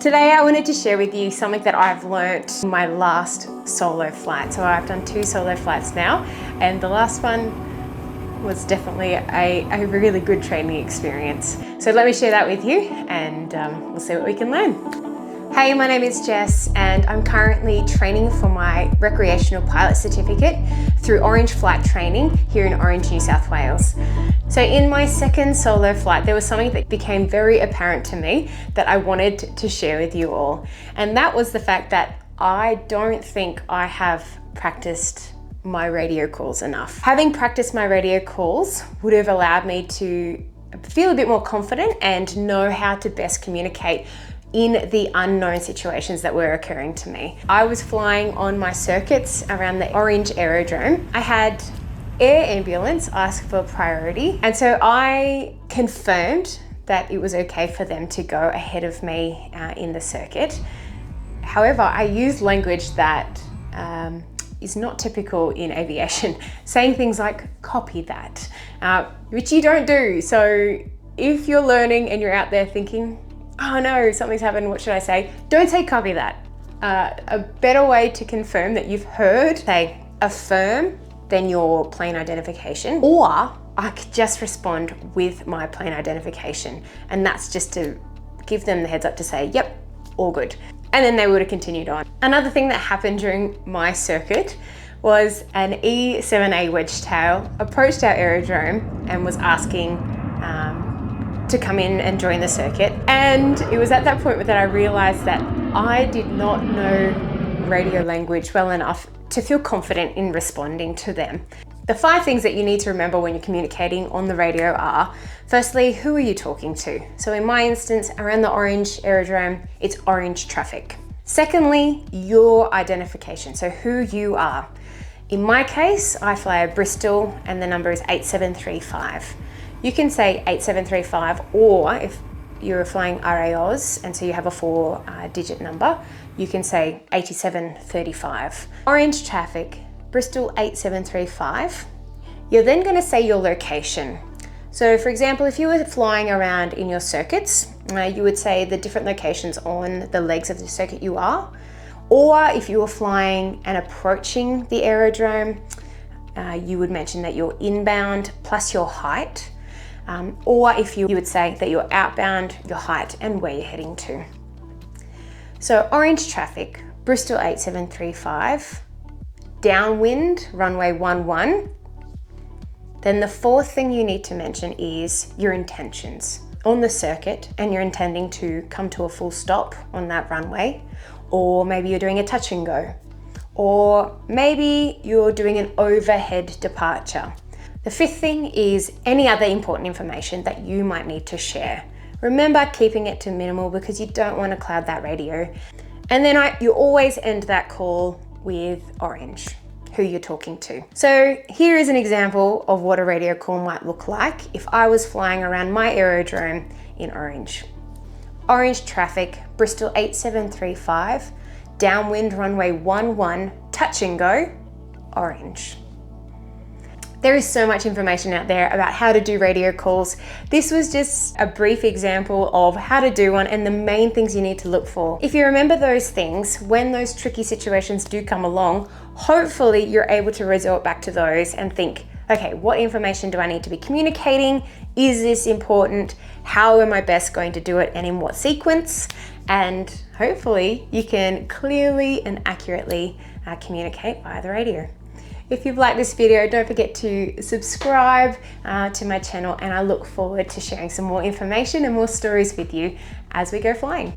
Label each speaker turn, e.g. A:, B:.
A: Today I wanted to share with you something that I've learnt in my last solo flight. So I've done 2 solo flights now, and the last one was definitely a really good training experience. So let me share that with you and we'll see what we can learn. Hey, my name is Jess and I'm currently training for my recreational pilot certificate through Orange Flight Training here in Orange, New South Wales. So in my second solo flight, there was something that became very apparent to me that I wanted to share with you all. And that was the fact that I don't think I have practiced my radio calls enough. Having practiced my radio calls would have allowed me to feel a bit more confident and know how to best communicate in the unknown situations that were occurring to me. I was flying on my circuits around the Orange Aerodrome. I had air ambulance ask for priority, and so I confirmed that it was okay for them to go ahead of me in the circuit. However, I used language that is not typical in aviation, saying things like copy that, which you don't do. So if you're learning and you're out there thinking, oh no, something's happened, what should I say? Don't say copy that. A better way to confirm that you've heard, say affirm, then your plane identification, or I could just respond with my plane identification. And that's just to give them the heads up to say, yep, all good. And then they would have continued on. Another thing that happened during my circuit was an E7A Wedgetail approached our aerodrome and was asking to come in and join the circuit. And it was at that point that I realized that I did not know radio language well enough to feel confident in responding to them. The 5 things that you need to remember when you're communicating on the radio are, firstly, who are you talking to? So in my instance, around the Orange Aerodrome, it's orange traffic. Secondly, your identification, so who you are. In my case, I fly a Bristol and the number is 8735. You can say 8735, or if you're flying RAOs and so you have a 4-digit number, you can say 8735. Orange traffic, Bristol 8735. You're then going to say your location. So for example, if you were flying around in your circuits, you would say the different locations on the legs of the circuit you are. Or if you were flying and approaching the aerodrome, you would mention that you're inbound plus your height. Or if you would say that you're outbound, your height and where you're heading to. So orange traffic, Bristol 8735, downwind, runway 11. Then the 4th thing you need to mention is your intentions on the circuit, and you're intending to come to a full stop on that runway, or maybe you're doing a touch and go, or maybe you're doing an overhead departure. The 5th thing is any other important information that you might need to share. Remember keeping it to minimal because you don't want to cloud that radio. And then you always end that call with orange, who you're talking to. So here is an example of what a radio call might look like if I was flying around my aerodrome in Orange. Orange traffic, Bristol 8735, downwind runway 11, touch and go, orange. There is so much information out there about how to do radio calls. This was just a brief example of how to do one and the main things you need to look for. If you remember those things, when those tricky situations do come along, hopefully you're able to resort back to those and think, okay, what information do I need to be communicating? Is this important? How am I best going to do it and in what sequence? And hopefully you can clearly and accurately communicate via the radio. If you've liked this video, don't forget to subscribe to my channel, and I look forward to sharing some more information and more stories with you as we go flying.